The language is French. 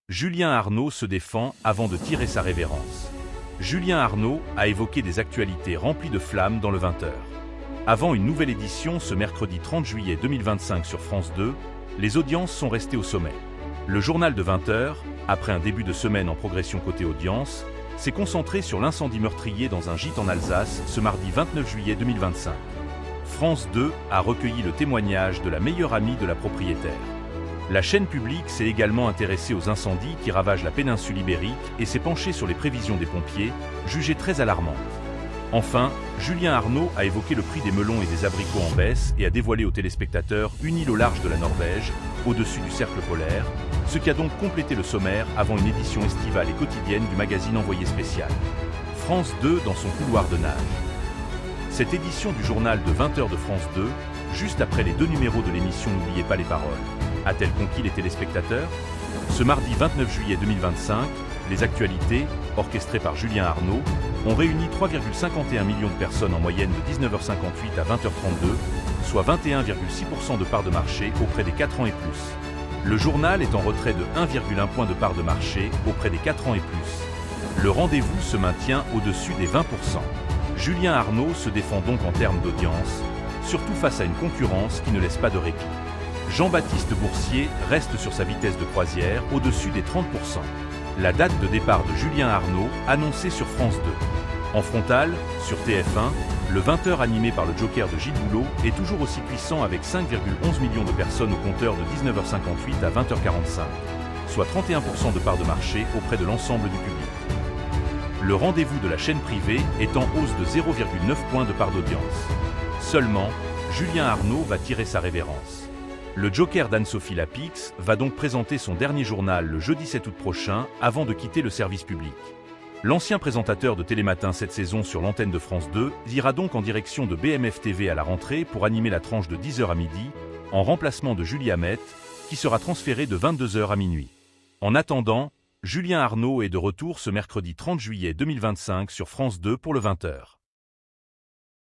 Julien Arnaud se défend avant de tirer sa révérence. Julien Arnaud a évoqué des actualités remplies de flammes dans le 20h. Avant une nouvelle édition ce mercredi 30 juillet 2025 sur France 2, les audiences sont restées au sommet. Le journal de 20h, après un début de semaine en progression côté audience, s'est concentré sur l'incendie meurtrier dans un gîte en Alsace ce mardi 29 juillet 2025. France 2 a recueilli le témoignage de la meilleure amie de la propriétaire. La chaîne publique s'est également intéressée aux incendies qui ravagent la péninsule ibérique et s'est penchée sur les prévisions des pompiers, jugées très alarmantes. Enfin, Julien Arnaud a évoqué le prix des melons et des abricots en baisse et a dévoilé aux téléspectateurs une île au large de la Norvège, au-dessus du cercle polaire, ce qui a donc complété le sommaire avant une édition estivale et quotidienne du magazine Envoyé spécial. France 2 dans son couloir de nage. Cette édition du journal de 20h de France 2, juste après les 2 numéros de l'émission N'oubliez pas les paroles, a-t-elle conquis les téléspectateurs? Ce mardi 29 juillet 2025, les actualités, orchestrées par Julien Arnaud, ont réuni 3,51 millions de personnes en moyenne de 19h58 à 20h32, soit 21,6% de part de marché auprès des 4 ans et plus. Le journal est en retrait de 1,1 point de part de marché auprès des 4 ans et plus. Le rendez-vous se maintient au-dessus des 20%. Julien Arnaud se défend donc en termes d'audience, surtout face à une concurrence qui ne laisse pas de répit. Jean-Baptiste Boursier reste sur sa vitesse de croisière au-dessus des 30%. La date de départ de Julien Arnaud, annoncée sur France 2. En frontale, sur TF1, le 20h animé par le Joker de Gilles Boulot est toujours aussi puissant avec 5,11 millions de personnes au compteur de 19h58 à 20h45, soit 31% de part de marché auprès de l'ensemble du public. Le rendez-vous de la chaîne privée est en hausse de 0,9 points de part d'audience. Seulement, Julien Arnaud va tirer sa révérence. Le Joker d'Anne-Sophie Lapix va donc présenter son dernier journal le jeudi 7 août prochain avant de quitter le service public. L'ancien présentateur de Télématin cette saison sur l'antenne de France 2 ira donc en direction de BMF TV à la rentrée pour animer la tranche de 10h à midi, en remplacement de Julie Hamet, qui sera transférée de 22h à minuit. En attendant, Julien Arnaud est de retour ce mercredi 30 juillet 2025 sur France 2 pour le 20h.